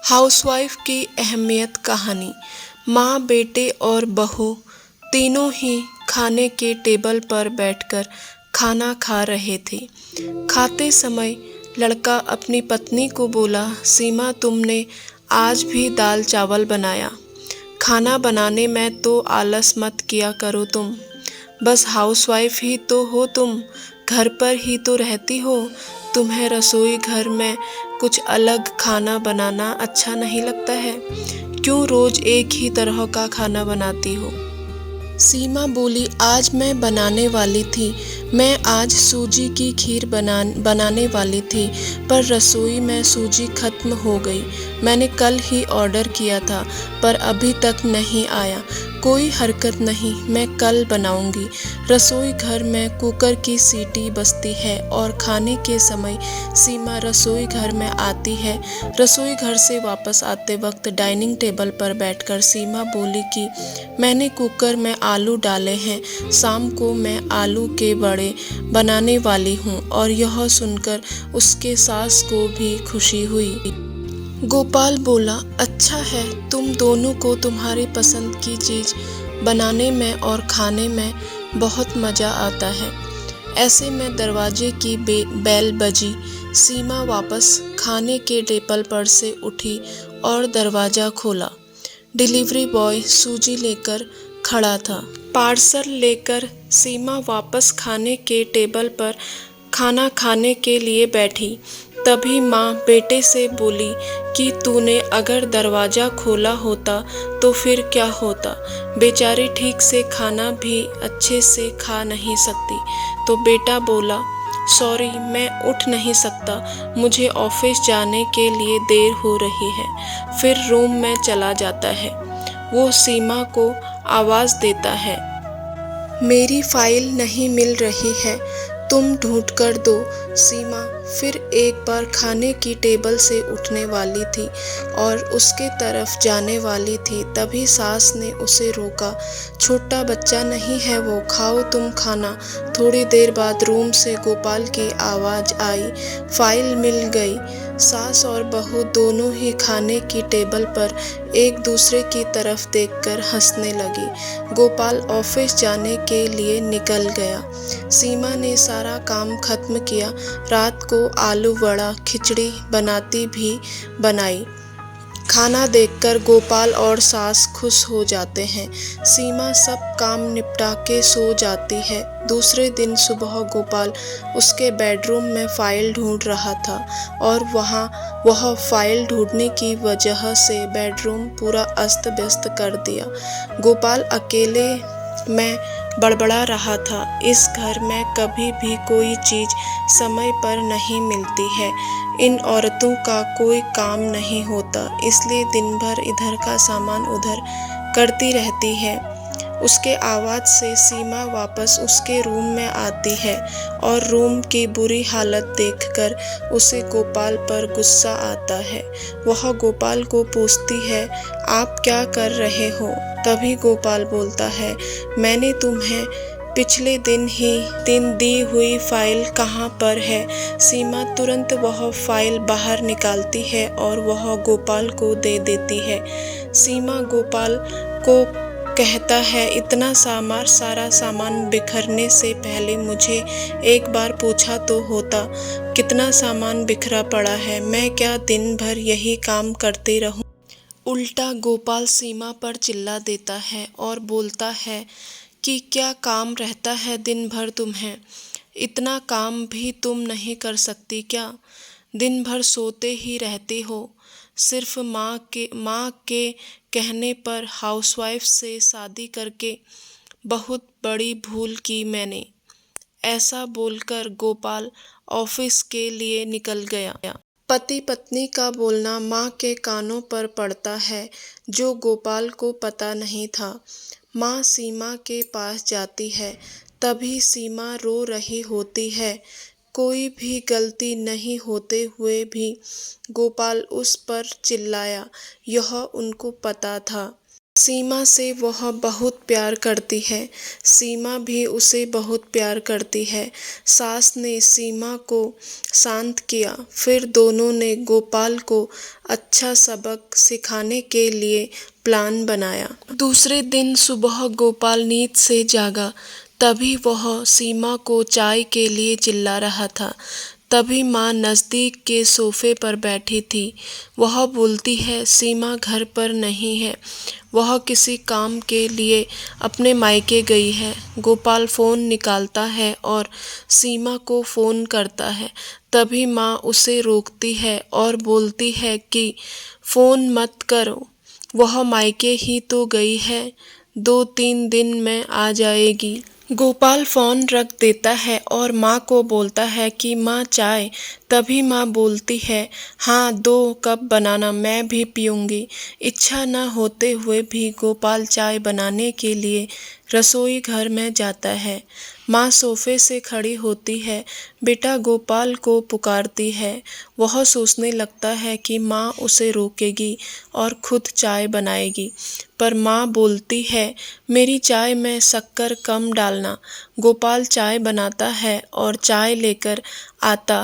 Housewife की अहमियत कहानी। माँ, बेटे और बहू तीनों ही खाने के टेबल पर बैठकर खाना खा रहे थे। खाते समय लड़का अपनी पत्नी को बोला, सीमा, तुमने आज भी दाल चावल बनाया। खाना बनाने में तो आलस मत किया करो तुम। बस हाउसवाइफ ही तो हो तुम, घर पर ही तो रहती हो। तुम्हें रसोई घर में कुछ अलग खाना बनाना अच्छा नहीं लगता है? क्यों रोज एक ही तरह का खाना बनाती हो? सीमा बोली, आज मैं बनाने वाली थी। मैं आज सूजी की खीर बनाने वाली थी, पर रसोई में सूजी खत्म हो गई। मैंने कल ही ऑर्डर किया था, पर अभी तक नहीं आया। कोई हरकत नहीं, मैं कल बनाऊंगी। रसोई घर में कुकर की सीटी बजती है और खाने के समय सीमा रसोई घर में आती है। रसोई घर से वापस आते वक्त डाइनिंग टेबल पर बैठकर सीमा बोली कि मैंने कुकर में आलू डाले हैं, शाम को मैं आलू के बड़े बनाने वाली हूँ। और यह सुनकर उसके सास को भी खुशी हुई। गोपाल बोला, अच्छा है, तुम दोनों को तुम्हारी पसंद की चीज बनाने में और खाने में बहुत मजा आता है। ऐसे में दरवाजे की बेल बजी। सीमा वापस खाने के टेबल पर से उठी और दरवाजा खोला। डिलीवरी बॉय सूजी लेकर खड़ा था। पार्सल लेकर सीमा वापस खाने के टेबल पर खाना खाने के लिए बैठी। तभी माँ बेटे से बोली कि तूने अगर दरवाजा खोला होता तो फिर क्या होता? बेचारी ठीक से खाना भी अच्छे से खा नहीं सकती। तो बेटा बोला, सॉरी, मैं उठ नहीं सकता, मुझे ऑफिस जाने के लिए देर हो रही है। फिर रूम में चला जाता है। वो सीमा को आवाज देता है, मेरी फाइल नहीं मिल रही है, तुम ढूंढ कर दो। सीमा फिर एक बार खाने की टेबल से उठने वाली थी और उसके तरफ जाने वाली थी, तभी सास ने उसे रोका। छोटा बच्चा नहीं है वो, खाओ तुम खाना। थोड़ी देर बाद रूम से गोपाल की आवाज आई, फाइल मिल गई। सास और बहू दोनों ही खाने की टेबल पर एक दूसरे की तरफ देखकर हंसने लगी। गोपाल ऑफिस जाने के लिए निकल गया। सीमा ने सारा काम खत्म किया। रात को आलू वड़ा खिचड़ी बनाती भी बनाई। खाना देखकर गोपाल और सास खुश हो जाते हैं। सीमा सब काम निपटा के सो जाती है। दूसरे दिन सुबह गोपाल उसके बेडरूम में फाइल ढूंढ रहा था और वह फाइल ढूंढने की वजह से बेडरूम पूरा अस्त व्यस्त कर दिया। गोपाल अकेले में बड़बड़ा रहा था, इस घर में कभी भी कोई चीज समय पर नहीं मिलती है। इन औरतों का कोई काम नहीं होता, इसलिए दिन भर इधर का सामान उधर करती रहती है। उसके आवाज से सीमा वापस उसके रूम में आती है और रूम की बुरी हालत देखकर उसे गोपाल पर गुस्सा आता है। वह गोपाल को पूछती है, आप क्या कर रहे हो? तभी गोपाल बोलता है, मैंने तुम्हें पिछले दिन दी हुई फाइल कहाँ पर है? सीमा तुरंत वह फाइल बाहर निकालती है और वह गोपाल को दे देती है। सीमा गोपाल को कहता है, इतना सारा सामान बिखरने से पहले मुझे एक बार पूछा तो होता, कितना सामान बिखरा पड़ा है, मैं क्या दिन भर यही काम करते रहूं? उल्टा गोपाल सीमा पर चिल्ला देता है और बोलता है कि क्या काम रहता है दिन भर तुम्हें? इतना काम भी तुम नहीं कर सकती क्या? दिन भर सोते ही रहती हो। सिर्फ माँ के कहने पर हाउसवाइफ से शादी करके बहुत बड़ी भूल की मैंने। ऐसा बोलकर गोपाल ऑफिस के लिए निकल गया। पति पत्नी का बोलना माँ के कानों पर पड़ता है, जो गोपाल को पता नहीं था। माँ सीमा के पास जाती है, तभी सीमा रो रही होती है। कोई भी गलती नहीं होते हुए भी गोपाल उस पर चिल्लाया, यह उनको पता था। सीमा से वह बहुत प्यार करती है, सीमा भी उसे बहुत प्यार करती है। सास ने सीमा को शांत किया, फिर दोनों ने गोपाल को अच्छा सबक सिखाने के लिए प्लान बनाया। दूसरे दिन सुबह गोपाल नींद से जागा, तभी वह सीमा को चाय के लिए चिल्ला रहा था। तभी माँ नज़दीक के सोफे पर बैठी थी। वह बोलती है, सीमा घर पर नहीं है, वह किसी काम के लिए अपने मायके गई है। गोपाल फ़ोन निकालता है और सीमा को फ़ोन करता है। तभी माँ उसे रोकती है और बोलती है कि फ़ोन मत करो, वह मायके ही तो गई है, 2-3 दिन में आ जाएगी। गोपाल फ़ोन रख देता है और माँ को बोलता है कि माँ चाय। तभी माँ बोलती है, हाँ 2 कप बनाना, मैं भी पीऊँगी। इच्छा न होते हुए भी गोपाल चाय बनाने के लिए रसोई घर में जाता है। माँ सोफे से खड़ी होती है, बेटा गोपाल को पुकारती है। वह सोचने लगता है कि माँ उसे रोकेगी और खुद चाय बनाएगी, पर माँ बोलती है, मेरी चाय में शक्कर कम डालना। गोपाल चाय बनाता है और चाय लेकर आता।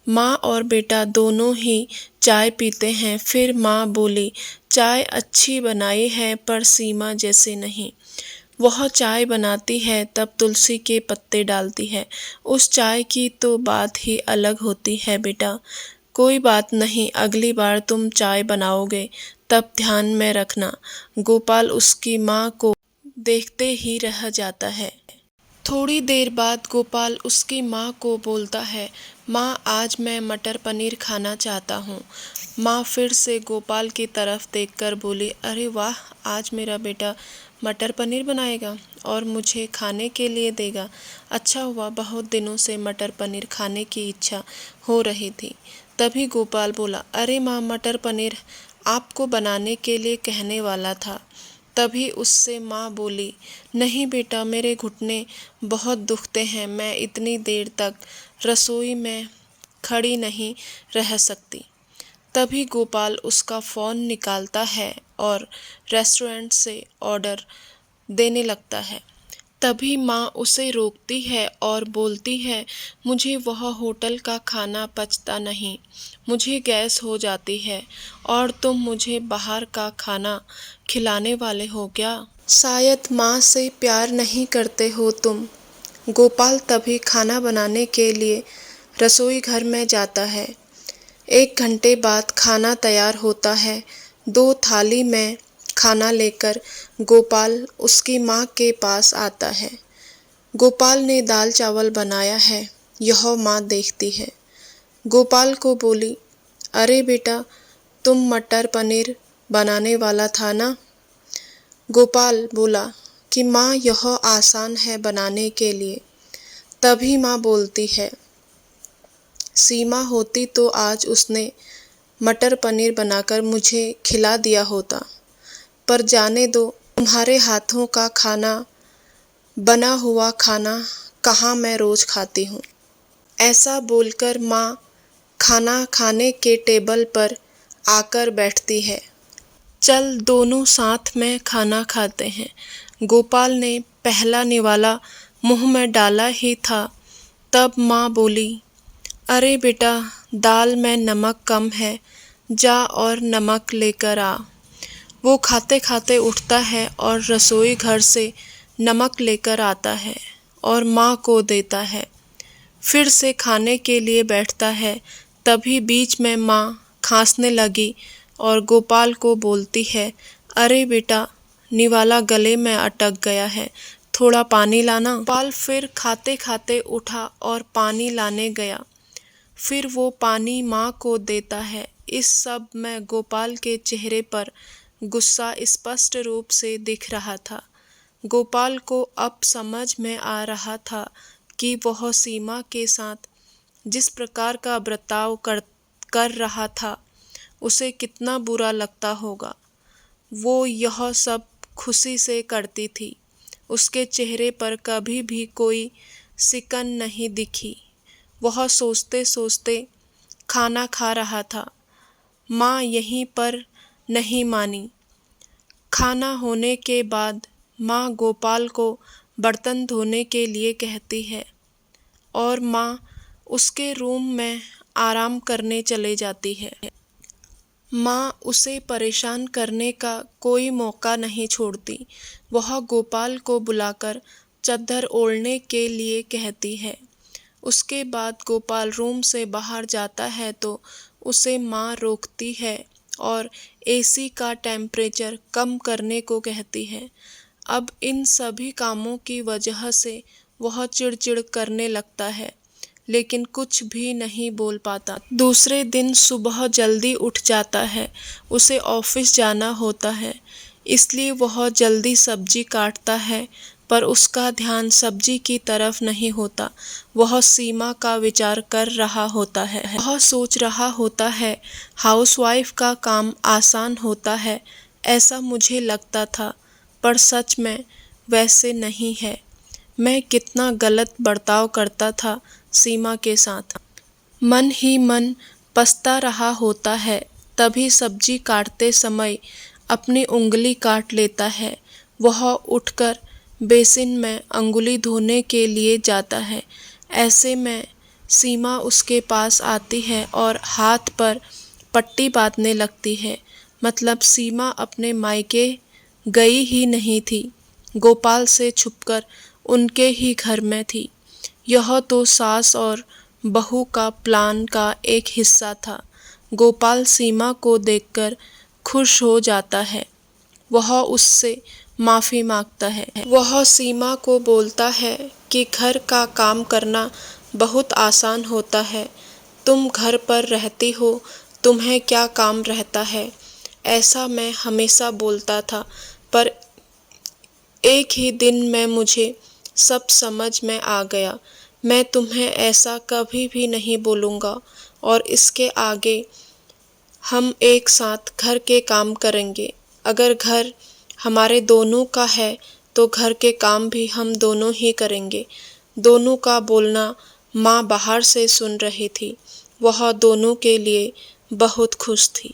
माँ और बेटा दोनों ही चाय पीते हैं। फिर माँ बोली, चाय अच्छी बनाई है पर सीमा जैसे नहीं। वह चाय बनाती है तब तुलसी के पत्ते डालती है। उस चाय की तो बात ही अलग होती है बेटा। कोई बात नहीं, अगली बार तुम चाय बनाओगे तब ध्यान में रखना। गोपाल उसकी माँ को देखते ही रह जाता है। थोड़ी देर बाद गोपाल उसकी माँ को बोलता है, माँ आज मैं मटर पनीर खाना चाहता हूँ। माँ फिर से गोपाल की तरफ देखकर बोली, अरे वाह, आज मेरा बेटा मटर पनीर बनाएगा और मुझे खाने के लिए देगा। अच्छा हुआ, बहुत दिनों से मटर पनीर खाने की इच्छा हो रही थी। तभी गोपाल बोला, अरे माँ, मटर पनीर आपको बनाने के लिए कहने वाला था। तभी उससे माँ बोली, नहीं बेटा, मेरे घुटने बहुत दुखते हैं, मैं इतनी देर तक रसोई में खड़ी नहीं रह सकती। तभी गोपाल उसका फ़ोन निकालता है और रेस्टोरेंट से ऑर्डर देने लगता है। तभी माँ उसे रोकती है और बोलती है, मुझे वह होटल का खाना पचता नहीं, मुझे गैस हो जाती है और तुम मुझे बाहर का खाना खिलाने वाले हो क्या? शायद माँ से प्यार नहीं करते हो तुम। गोपाल तभी खाना बनाने के लिए रसोई घर में जाता है। 1 घंटे बाद खाना तैयार होता है। 2 थाली में खाना लेकर गोपाल उसकी माँ के पास आता है। गोपाल ने दाल चावल बनाया है, यह माँ देखती है। गोपाल को बोली, अरे बेटा, तुम मटर पनीर बनाने वाला था ना? गोपाल बोला कि माँ यह आसान है बनाने के लिए। तभी माँ बोलती है, सीमा होती तो आज उसने मटर पनीर बनाकर मुझे खिला दिया होता, पर जाने दो, तुम्हारे हाथों का खाना, बना हुआ खाना कहाँ मैं रोज खाती हूँ। ऐसा बोलकर माँ खाना खाने के टेबल पर आकर बैठती है। चल दोनों साथ में खाना खाते हैं। गोपाल ने पहला निवाला मुंह में डाला ही था, तब माँ बोली, अरे बेटा, दाल में नमक कम है, जा और नमक लेकर आ। वो खाते खाते उठता है और रसोई घर से नमक लेकर आता है और माँ को देता है। फिर से खाने के लिए बैठता है। तभी बीच में माँ खांसने लगी और गोपाल को बोलती है, अरे बेटा, निवाला गले में अटक गया है, थोड़ा पानी लाना। गोपाल फिर खाते खाते उठा और पानी लाने गया। फिर वो पानी माँ को देता है। इस सब में गोपाल के चेहरे पर गुस्सा स्पष्ट रूप से दिख रहा था। गोपाल को अब समझ में आ रहा था कि वह सीमा के साथ जिस प्रकार का बर्ताव कर रहा था, उसे कितना बुरा लगता होगा। वो यह सब खुशी से करती थी। उसके चेहरे पर कभी भी कोई सिकन नहीं दिखी। वह सोचते सोचते खाना खा रहा था। माँ यहीं पर नहीं मानी। खाना होने के बाद माँ गोपाल को बर्तन धोने के लिए कहती है और माँ उसके रूम में आराम करने चले जाती है। माँ उसे परेशान करने का कोई मौका नहीं छोड़ती। वह गोपाल को बुलाकर चद्दर ओढ़ने के लिए कहती है। उसके बाद गोपाल रूम से बाहर जाता है तो उसे माँ रोकती है और एसी का टेम्परेचर कम करने को कहती है। अब इन सभी कामों की वजह से वह चिड़चिड़ करने लगता है, लेकिन कुछ भी नहीं बोल पाता। दूसरे दिन सुबह जल्दी उठ जाता है। उसे ऑफिस जाना होता है, इसलिए वह जल्दी सब्जी काटता है, पर उसका ध्यान सब्जी की तरफ नहीं होता। वह सीमा का विचार कर रहा होता है। वह सोच रहा होता है, हाउसवाइफ का काम आसान होता है, ऐसा मुझे लगता था, पर सच में वैसे नहीं है। मैं कितना गलत बर्ताव करता था सीमा के साथ। मन ही मन पछता रहा होता है। तभी सब्जी काटते समय अपनी उंगली काट लेता है। वह उठकर बेसिन में अंगुली धोने के लिए जाता है। ऐसे में सीमा उसके पास आती है और हाथ पर पट्टी बांधने लगती है। मतलब सीमा अपने मायके गई ही नहीं थी, गोपाल से छुपकर उनके ही घर में थी। यह तो सास और बहू का प्लान का एक हिस्सा था। गोपाल सीमा को देखकर खुश हो जाता है। वह उससे माफ़ी मांगता है। वह सीमा को बोलता है कि घर का काम करना बहुत आसान होता है। तुम घर पर रहती हो, तुम्हें क्या काम रहता है, ऐसा मैं हमेशा बोलता था, पर एक ही दिन में मुझे सब समझ में आ गया। मैं तुम्हें ऐसा कभी भी नहीं बोलूँगा और इसके आगे हम एक साथ घर के काम करेंगे। अगर घर हमारे दोनों का है तो घर के काम भी हम दोनों ही करेंगे। दोनों का बोलना माँ बाहर से सुन रही थी। वह दोनों के लिए बहुत खुश थी।